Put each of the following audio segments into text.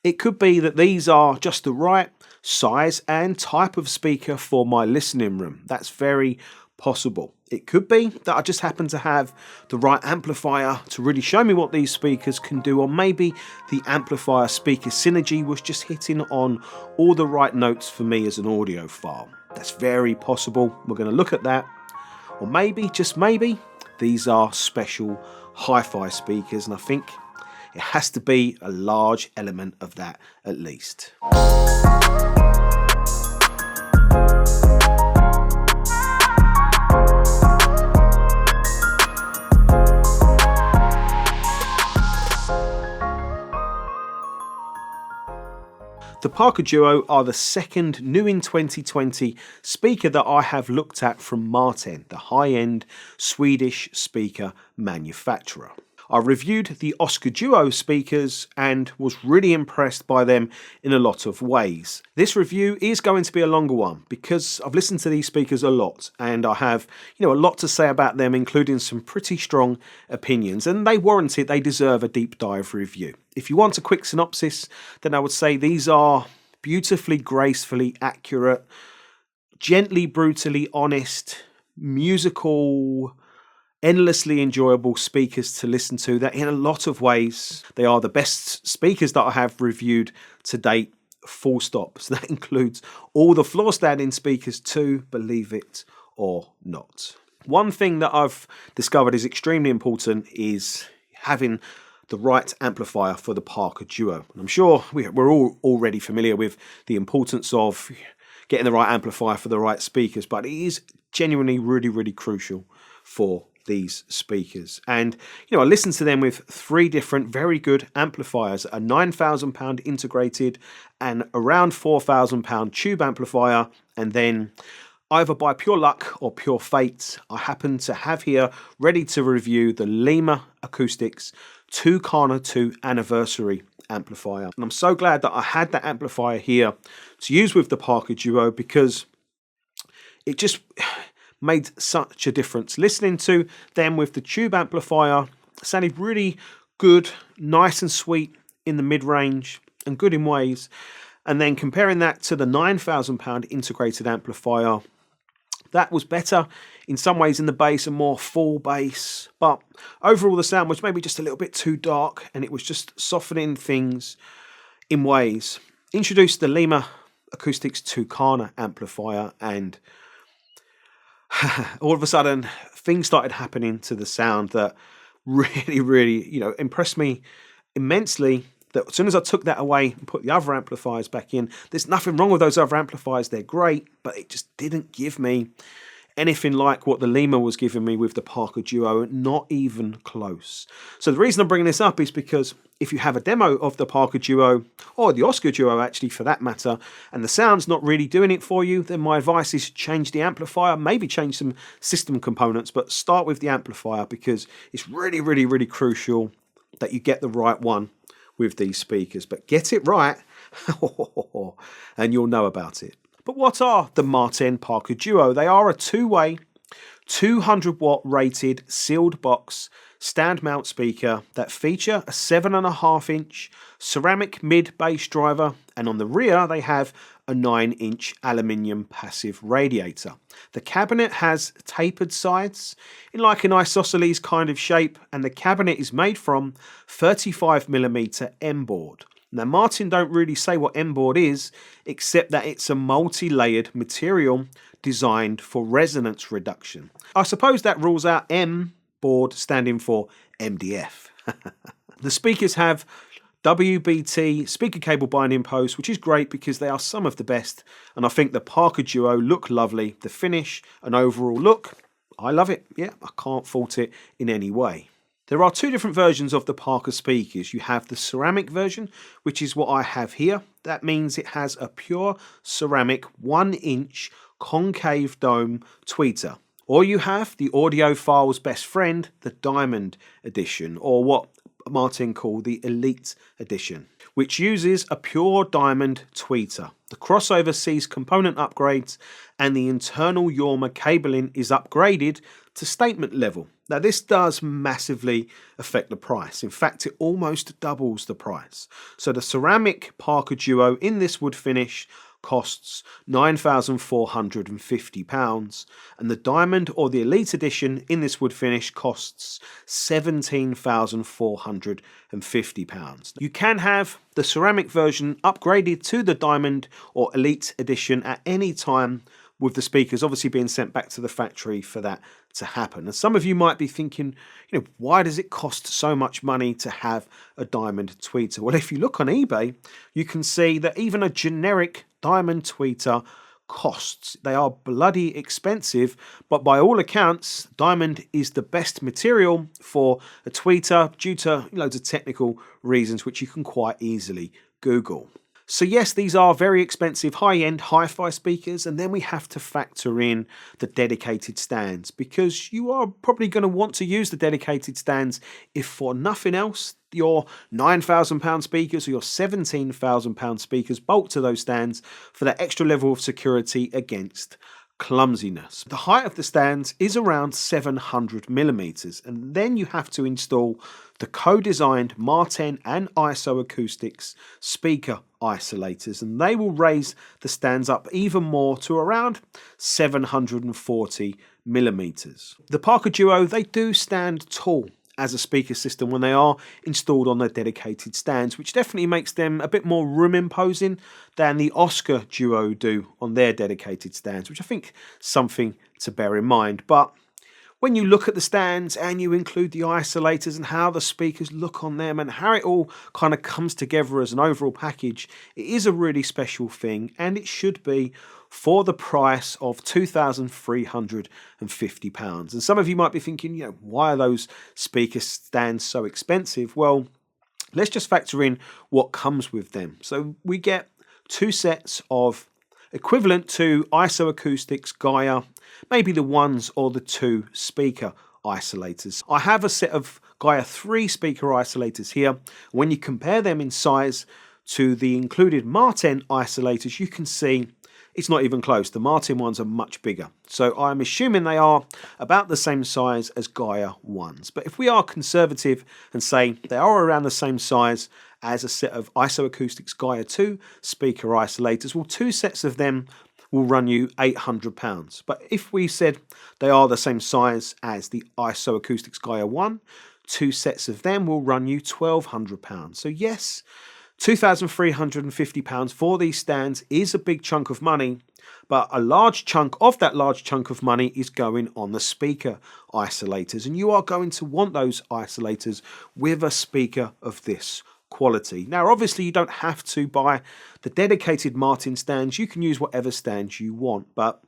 It could be that these are just the right size and type of speaker for my listening room. That's very possible. It could be that I just happen to have the right amplifier to really show me what these speakers can do, or maybe the amplifier speaker synergy was just hitting on all the right notes for me as an audiophile. That's very possible. We're going to look at that. Or maybe, just maybe, these are special hi-fi speakers, and I think it has to be a large element of that at least. The Parker Duo are the second new in 2020 speaker that I have looked at from Marten, the high-end Swedish speaker manufacturer. I reviewed the Oscar Duo speakers and was really impressed by them in a lot of ways. This review is going to be a longer one because I've listened to these speakers a lot and I have, a lot to say about them, including some pretty strong opinions, and they warrant it. They deserve a deep dive review. If you want a quick synopsis, then I would say these are beautifully, gracefully accurate, gently, brutally honest, musical, endlessly enjoyable speakers to listen to, that in a lot of ways they are the best speakers that I have reviewed to date, full stop. So that includes all the floor standing speakers too, believe it or not. One thing that I've discovered is extremely important is having the right amplifier for the Parker Duo. And I'm sure we're all already familiar with the importance of getting the right amplifier for the right speakers, but it is genuinely really, really crucial for these speakers. And I listened to them with 3 different very good amplifiers: a £9,000 integrated and around £4,000 tube amplifier, and then either by pure luck or pure fate, I happen to have here ready to review the Lima Acoustics Tucana 2 Anniversary amplifier. And I'm so glad that I had that amplifier here to use with the Parker Duo, because it just made such a difference. Listening to them with the tube amplifier sounded really good, nice and sweet in the mid-range and good in ways. And then comparing that to the £9,000 integrated amplifier, that was better in some ways in the bass and more full bass. But overall the sound was maybe just a little bit too dark, and it was just softening things in ways. Introduced the Lima Acoustics Tucana amplifier, and all of a sudden things started happening to the sound that really impressed me immensely. That as soon as I took that away and put the other amplifiers back in, there's nothing wrong with those other amplifiers, they're great, but it just didn't give me anything like what the Lima was giving me with the Parker Duo, not even close. So the reason I'm bringing this up is because if you have a demo of the Parker Duo, or the Oscar Duo actually for that matter, and the sound's not really doing it for you, then my advice is change the amplifier, maybe change some system components, but start with the amplifier, because it's really, really, really crucial that you get the right one with these speakers. But get it right and you'll know about it. But what are the Marten Parker Duo? They are a 2-way, 200 watt rated sealed box stand mount speaker that feature a 7.5 inch ceramic mid bass driver, and on the rear they have a 9-inch aluminium passive radiator. The cabinet has tapered sides in like an isosceles kind of shape, and the cabinet is made from 35mm M board. Now Marten don't really say what M board is, except that it's a multi-layered material designed for resonance reduction. I suppose that rules out M board standing for MDF. The speakers have WBT speaker cable binding posts, which is great because they are some of the best, and I think the Parker Duo look lovely. The finish and overall look, I love it. Yeah, I can't fault it in any way. There are 2 different versions of the Parker speakers. You have the ceramic version, which is what I have here. That means it has a pure ceramic 1-inch concave dome tweeter. Or you have the audiophile's best friend, the Diamond Edition, or what Marten call the Elite Edition, which uses a pure diamond tweeter. The crossover sees component upgrades, and the internal Yorma cabling is upgraded to statement level. Now this does massively affect the price. In fact, it almost doubles the price. So the ceramic Parker Duo in this wood finish costs £9,450, and the diamond or the elite edition in this wood finish costs £17,450. You can have the ceramic version upgraded to the diamond or elite edition at any time, with the speakers obviously being sent back to the factory for that to happen. And some of you might be thinking, why does it cost so much money to have a diamond tweeter? Well, if you look on eBay, you can see that even a generic diamond tweeter costs. They are bloody expensive, but by all accounts, diamond is the best material for a tweeter due to loads of technical reasons, which you can quite easily Google. So yes, these are very expensive high-end hi-fi speakers, and then we have to factor in the dedicated stands, because you are probably going to want to use the dedicated stands if for nothing else. Your £9,000 speakers or your £17,000 speakers bolt to those stands for that extra level of security against clumsiness. The height of the stands is around 700mm, and then you have to install the co-designed Marten and ISO Acoustics speaker isolators, and they will raise the stands up even more to around 740mm. The Parker Duo, they do stand tall as a speaker system when they are installed on their dedicated stands, which definitely makes them a bit more room imposing than the Oscar Duo do on their dedicated stands, which I think is something to bear in mind. But when you look at the stands and you include the isolators and how the speakers look on them and how it all kind of comes together as an overall package, it is a really special thing, and it should be for the price of £2,350. And some of you might be thinking, why are those speaker stands so expensive? Well, let's just factor in what comes with them. So we get 2 sets of equivalent to ISO Acoustics Gaia, maybe the 1 or the 2 speaker isolators. I have a set of Gaia 3 speaker isolators here. When you compare them in size to the included Marten isolators, you can see it's not even close. The Marten ones are much bigger. So I'm assuming they are about the same size as Gaia 1s. But if we are conservative and say they are around the same size as a set of ISO Acoustics Gaia 2 speaker isolators, well, 2 sets of them will run you £800. But if we said they are the same size as the ISO Acoustics Gaia 1, 2 sets of them will run you £1,200. So yes, £2,350 for these stands is a big chunk of money, but a large chunk of that large chunk of money is going on the speaker isolators, and you are going to want those isolators with a speaker of this quality. Now obviously you don't have to buy the dedicated Marten stands, you can use whatever stands you want, but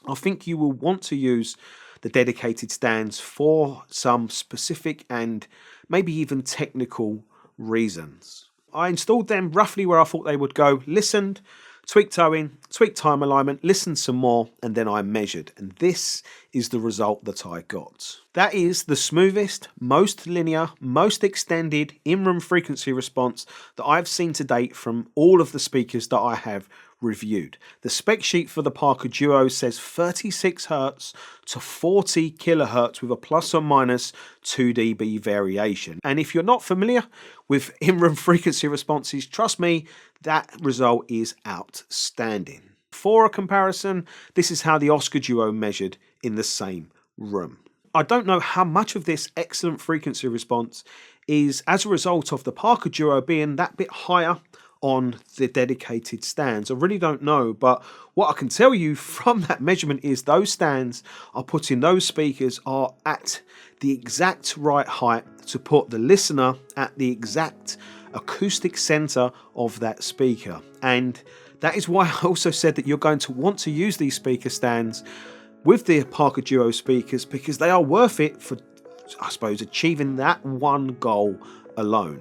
I think you will want to use the dedicated stands for some specific and maybe even technical reasons. I installed them roughly where I thought they would go, listened, tweaked towing, tweaked time alignment, listened some more, and then I measured. And this is the result that I got. That is the smoothest, most linear, most extended in-room frequency response that I've seen to date from all of the speakers that I have reviewed. The spec sheet for the Parker Duo says 36 Hz to 40 kHz with a plus or minus 2 dB variation. And if you're not familiar with in-room frequency responses, trust me, that result is outstanding. For a comparison, this is how the Oscar Duo measured in the same room. I don't know how much of this excellent frequency response is as a result of the Parker Duo being that bit higher on the dedicated stands. I really don't know, but what I can tell you from that measurement is those stands I put in those speakers are at the exact right height to put the listener at the exact acoustic center of that speaker. And that is why I also said that you're going to want to use these speaker stands with the Parker Duo speakers, because they are worth it for, I suppose, achieving that one goal alone.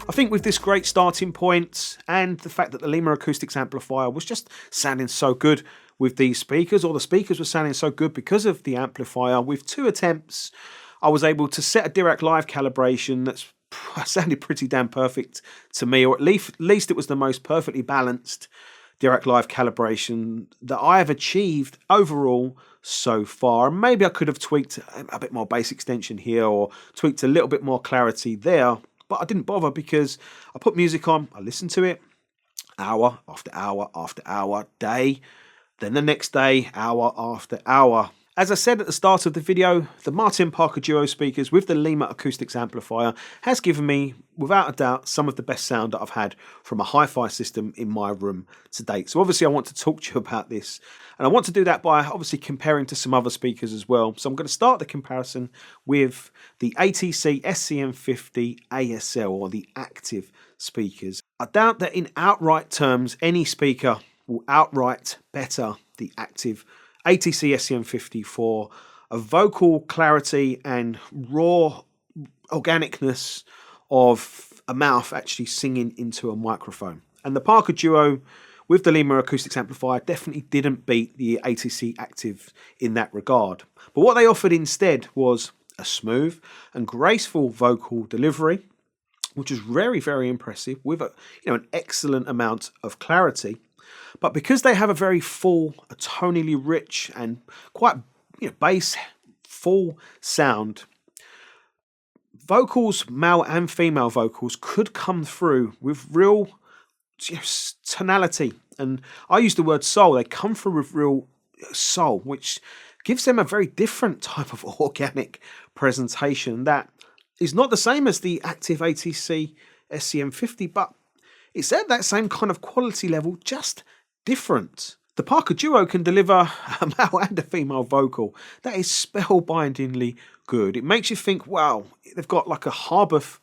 I think with this great starting point and the fact that the Lima Acoustics amplifier was just sounding so good with these speakers, or the speakers were sounding so good because of the amplifier. With 2 attempts, I was able to set a Dirac Live calibration that's sounded pretty damn perfect to me, or at least it was the most perfectly balanced Dirac Live calibration that I have achieved overall so far. And maybe I could have tweaked a bit more bass extension here, or tweaked a little bit more clarity there, but I didn't bother because I put music on, I listened to it hour after hour after hour, day, then the next day, hour after hour. As I said at the start of the video, the Marten Parker Duo speakers with the Lima acoustics amplifier has given me, without a doubt, some of the best sound that I've had from a hi-fi system in my room to date. So obviously I want to talk to you about this, and I want to do that by obviously comparing to some other speakers as well. So I'm going to start the comparison with the ATC SCM50 ASL, or the active speakers. I doubt that in outright terms any speaker will outright better the active ATC SCM50 for a vocal clarity and raw organicness of a mouth actually singing into a microphone. And the Parker Duo with the Lima acoustics amplifier definitely didn't beat the ATC Active in that regard. But what they offered instead was a smooth and graceful vocal delivery, which was very, very impressive, with an excellent amount of clarity. But because they have a very full, tonally rich and quite bass full sound, vocals, male and female vocals, could come through with real tonality. And I use the word soul. They come through with real soul, which gives them a very different type of organic presentation that is not the same as the active ATC SCM50, but it's at that same kind of quality level, just different. The Parker Duo can deliver a male and a female vocal that is spellbindingly good. It makes you think, wow, they've got like a Harbuff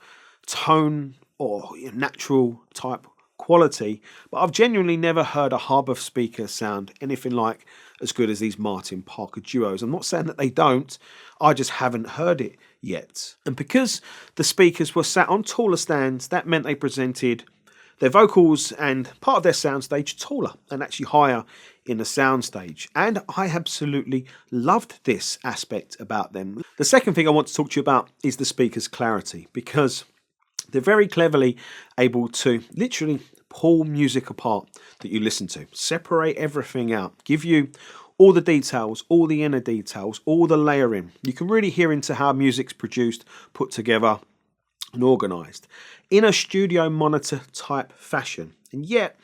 tone or natural type quality, but I've genuinely never heard a Harbuff speaker sound anything like as good as these Marten Parker Duos. I'm not saying that they don't, I just haven't heard it yet. And because the speakers were sat on taller stands, that meant they presented their vocals and part of their soundstage taller and actually higher in the soundstage. And I absolutely loved this aspect about them. The second thing I want to talk to you about is the speaker's clarity, because they're very cleverly able to literally pull music apart that you listen to, separate everything out, give you all the details, all the inner details, all the layering. You can really hear into how music's produced, put together and organised in a studio monitor type fashion. And yet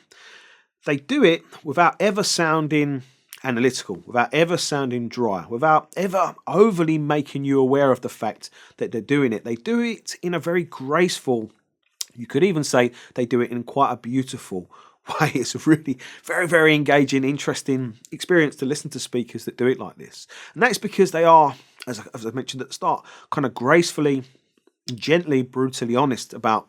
they do it without ever sounding analytical, without ever sounding dry, without ever overly making you aware of the fact that they're doing it. They do it in a very graceful, you could even say they do it in quite a beautiful way. It's a really very, very engaging, interesting experience to listen to speakers that do it like this. And that's because they are, as I mentioned at the start, kind of gracefully, gently, brutally honest about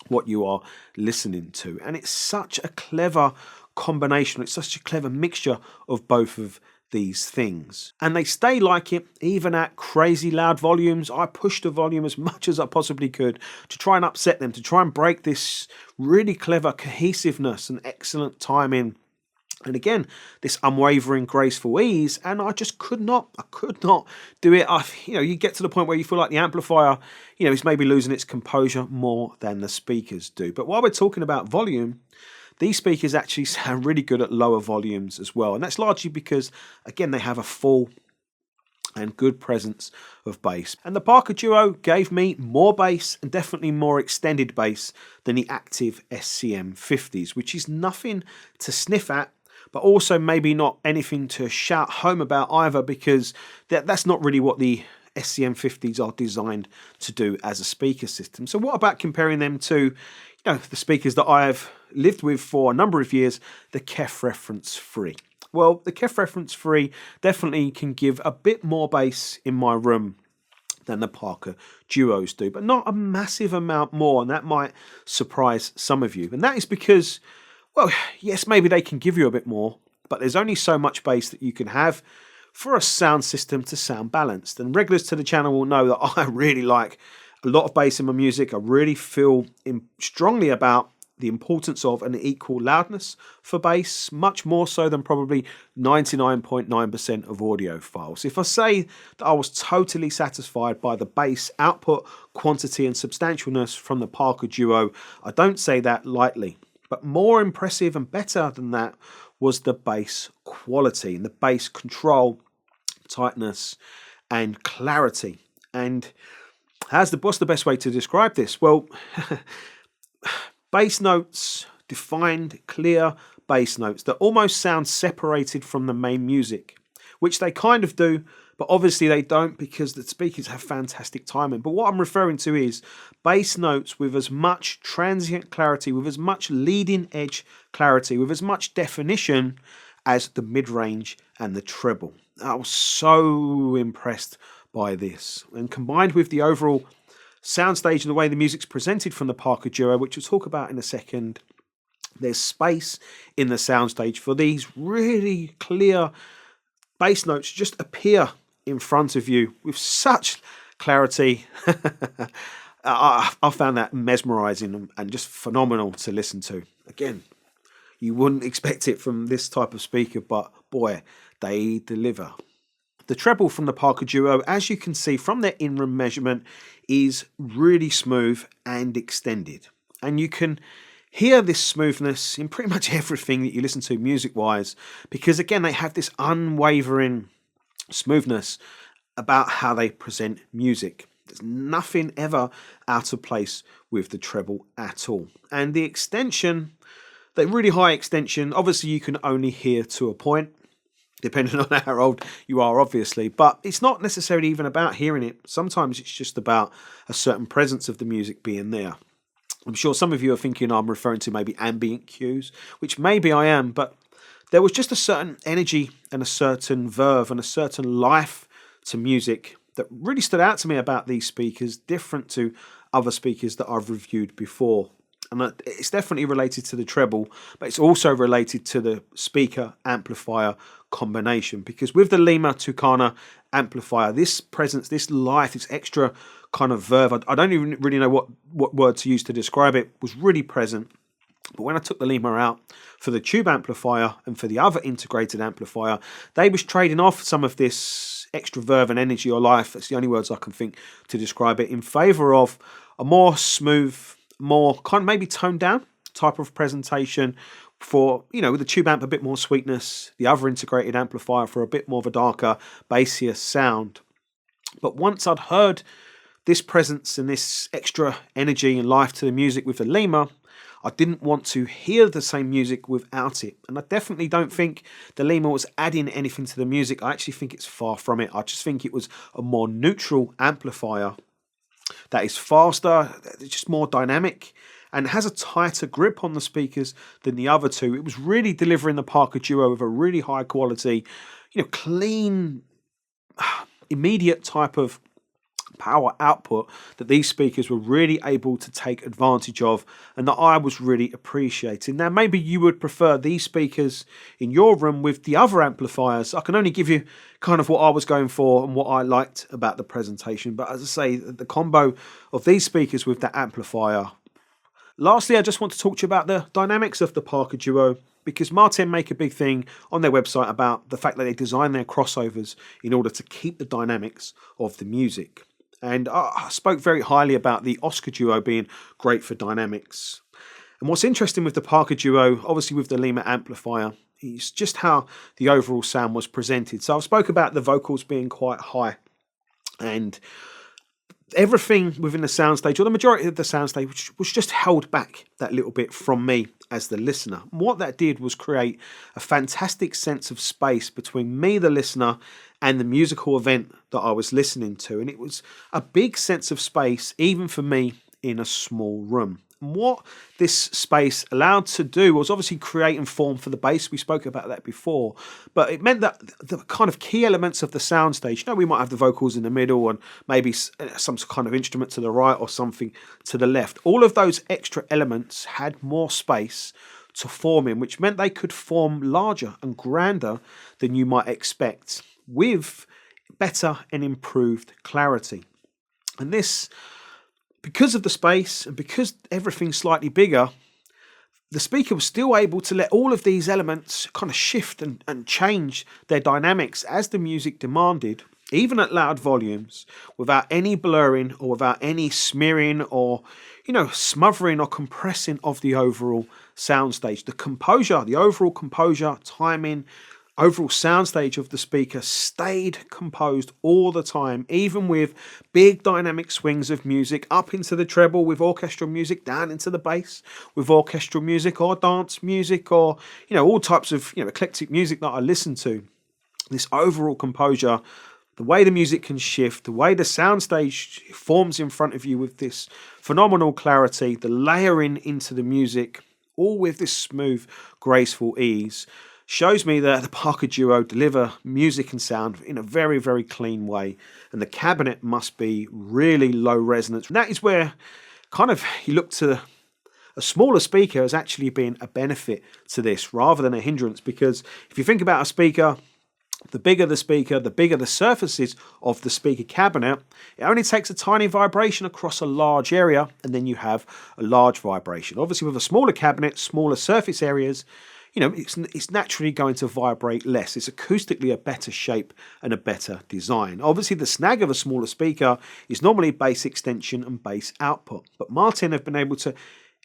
what you are listening to. And it's such a clever combination, it's such a clever mixture of both of these things. And they stay like it even at crazy loud volumes. I pushed the volume as much as I possibly could to try and upset them, to try and break this really clever cohesiveness and excellent timing. And again, this unwavering, graceful ease, and I just could not do it. You get to the point where you feel like the amplifier, is maybe losing its composure more than the speakers do. But while we're talking about volume, these speakers actually sound really good at lower volumes as well. And that's largely because, again, they have a full and good presence of bass. And the Parker Duo gave me more bass and definitely more extended bass than the active SCM50s, which is nothing to sniff at, but also maybe not anything to shout home about either, because that's not really what the SCM50s are designed to do as a speaker system. So what about comparing them to the speakers that I've lived with for a number of years, the KEF Reference 3? Well, the KEF Reference 3 definitely can give a bit more bass in my room than the Parker Duos do, but not a massive amount more, and that might surprise some of you. And that is because, well, yes, maybe they can give you a bit more, but there's only so much bass that you can have for a sound system to sound balanced. And regulars to the channel will know that I really like a lot of bass in my music. I really feel strongly about the importance of an equal loudness for bass, much more so than probably 99.9% of audiophiles. If I say that I was totally satisfied by the bass output, quantity and substantialness from the Parker Duo, I don't say that lightly. But more impressive and better than that was the bass quality and the bass control, tightness and clarity. And what's the best way to describe this? Well, bass notes, defined, clear bass notes that almost sound separated from the main music, which they kind of do, but obviously they don't because the speakers have fantastic timing. But what I'm referring to is bass notes with as much transient clarity, with as much leading edge clarity, with as much definition as the mid-range and the treble. I was so impressed by this, and combined with the overall soundstage and the way the music's presented from the Parker Duo, which we'll talk about in a second, there's space in the soundstage for these really clear bass notes to just appear in front of you with such clarity. I found that mesmerizing and just phenomenal to listen to. Again, you wouldn't expect it from this type of speaker, but boy, they deliver. The treble from the Parker Duo, as you can see from their in-room measurement, is really smooth and extended. And you can hear this smoothness in pretty much everything that you listen to music-wise, because again, they have this unwavering smoothness about how they present music. There's nothing ever out of place with the treble at all. And the extension, the really high extension, obviously you can only hear to a point, depending on how old you are, obviously. But it's not necessarily even about hearing it. Sometimes it's just about a certain presence of the music being there. I'm sure some of you are thinking I'm referring to maybe ambient cues, which maybe I am, but there was just a certain energy and a certain verve and a certain life to music that really stood out to me about these speakers, different to other speakers that I've reviewed before. And it's definitely related to the treble, but it's also related to the speaker amplifier combination, because with the Lima Tucana amplifier, this presence, this life, this extra kind of verve, I don't even really know what word to use to describe it, was really present. But when I took the Lima out for the tube amplifier and for the other integrated amplifier, they was trading off some of this extra verve and energy or life, that's the only words I can think to describe it, in favour of a more smooth, more kind of maybe toned down type of presentation for, you know, with the tube amp a bit more sweetness, the other integrated amplifier for a bit more of a darker, bassier sound. But once I'd heard this presence and this extra energy and life to the music with the Lima, I didn't want to hear the same music without it. And I definitely don't think the Lima was adding anything to the music. I actually think it's far from it. I just think it was a more neutral amplifier that is faster, just more dynamic, and has a tighter grip on the speakers than the other two. It was really delivering the Parker Duo with a really high quality, you know, clean, immediate type of power output that these speakers were really able to take advantage of, and that I was really appreciating. Now, maybe you would prefer these speakers in your room with the other amplifiers. I can only give you kind of what I was going for and what I liked about the presentation, but as I say, the combo of these speakers with that amplifier. Lastly, I just want to talk to you about the dynamics of the Parker Duo, because Marten make a big thing on their website about the fact that they design their crossovers in order to keep the dynamics of the music. And I spoke very highly about the Oscar Duo being great for dynamics. And what's interesting with the Parker Duo, obviously with the Lima amplifier, is just how the overall sound was presented. So I spoke about the vocals being quite high, and everything within the soundstage, or the majority of the soundstage, was just held back that little bit from me as the listener. And what that did was create a fantastic sense of space between me, the listener, and the musical event that I was listening to. And it was a big sense of space, even for me, in a small room. And what this space allowed to do was obviously create and form for the bass. We spoke about that before, but it meant that the kind of key elements of the soundstage, you know, we might have the vocals in the middle and maybe some kind of instrument to the right or something to the left. All of those extra elements had more space to form in, which meant they could form larger and grander than you might expect, with better and improved clarity. And this, because of the space and because everything's slightly bigger, the speaker was still able to let all of these elements kind of shift and change their dynamics as the music demanded, even at loud volumes, without any blurring or without any smearing or, smothering or compressing of the overall soundstage. The composure, the overall composure, timing, overall soundstage of the speaker stayed composed all the time, even with big dynamic swings of music up into the treble with orchestral music, down into the bass with orchestral music or dance music, or all types of eclectic music that I listen to. This overall composure, the way the music can shift, the way the soundstage forms in front of you with this phenomenal clarity, the layering into the music, all with this smooth, graceful ease, shows me that the Parker Duo deliver music and sound in a very, very clean way. And the cabinet must be really low resonance. And that is where kind of you look to a smaller speaker as actually being a benefit to this rather than a hindrance. Because if you think about a speaker, the bigger the surfaces of the speaker cabinet, it only takes a tiny vibration across a large area and then you have a large vibration. Obviously with a smaller cabinet, smaller surface areas, it's naturally going to vibrate less. It's acoustically a better shape and a better design. Obviously, the snag of a smaller speaker is normally bass extension and bass output. But Marten have been able to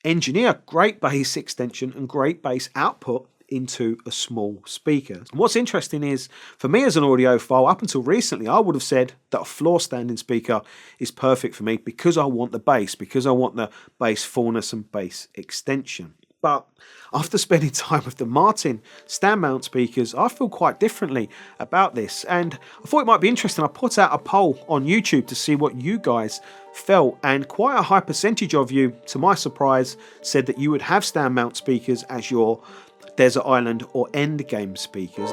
engineer great bass extension and great bass output into a small speaker. And what's interesting is, for me as an audiophile, up until recently, I would have said that a floor standing speaker is perfect for me because I want the bass, because I want the bass fullness and bass extension. But after spending time with the Marten stand mount speakers, I feel quite differently about this. And I thought it might be interesting. I put out a poll on YouTube to see what you guys felt. And quite a high percentage of you, to my surprise, said that you would have stand mount speakers as your Desert Island or Endgame speakers.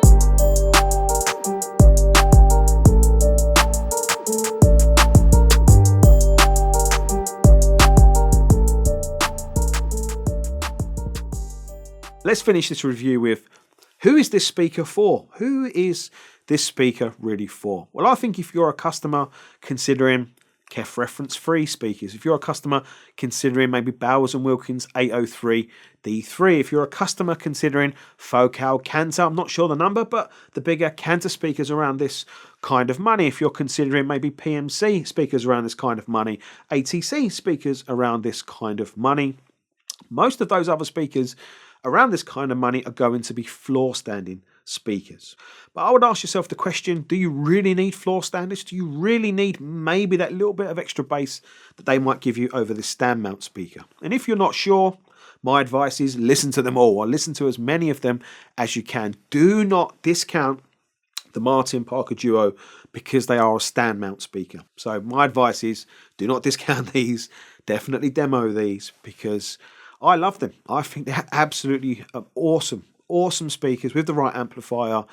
Let's finish this review with, who is this speaker for? Who is this speaker really for? Well, I think if you're a customer considering KEF reference free speakers, if you're a customer considering maybe Bowers & Wilkins 803 D3, if you're a customer considering Focal Cantor, I'm not sure the number, but the bigger Cantor speakers around this kind of money, if you're considering maybe PMC speakers around this kind of money, ATC speakers around this kind of money, most of those other speakers around this kind of money are going to be floor standing speakers. But I would ask yourself the question, do you really need floor standers? Do you really need maybe that little bit of extra bass that they might give you over this stand mount speaker? And if you're not sure, my advice is listen to them all, or listen to as many of them as you can. Do not discount the Marten Parker Duo because they are a stand mount speaker. So my advice is do not discount these, definitely demo these, because I love them. I think they're absolutely awesome speakers with the right amplifier.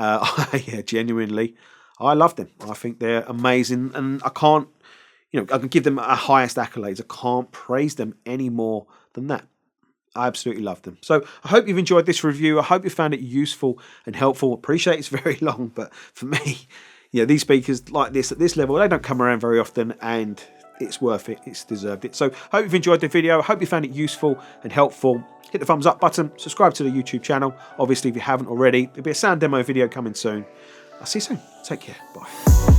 Yeah, genuinely, I love them. I think they're amazing, and I can't, I can give them a highest accolades. I can't praise them any more than that. I absolutely love them. So I hope you've enjoyed this review. I hope you found it useful and helpful. Appreciate it's very long, but for me, these speakers like this at this level, they don't come around very often, and it's worth it. It's deserved it. So hope you've enjoyed the video. I hope you found it useful and helpful. Hit the thumbs up button. Subscribe to the YouTube channel. Obviously, if you haven't already, there'll be a sound demo video coming soon. I'll see you soon. Take care. Bye.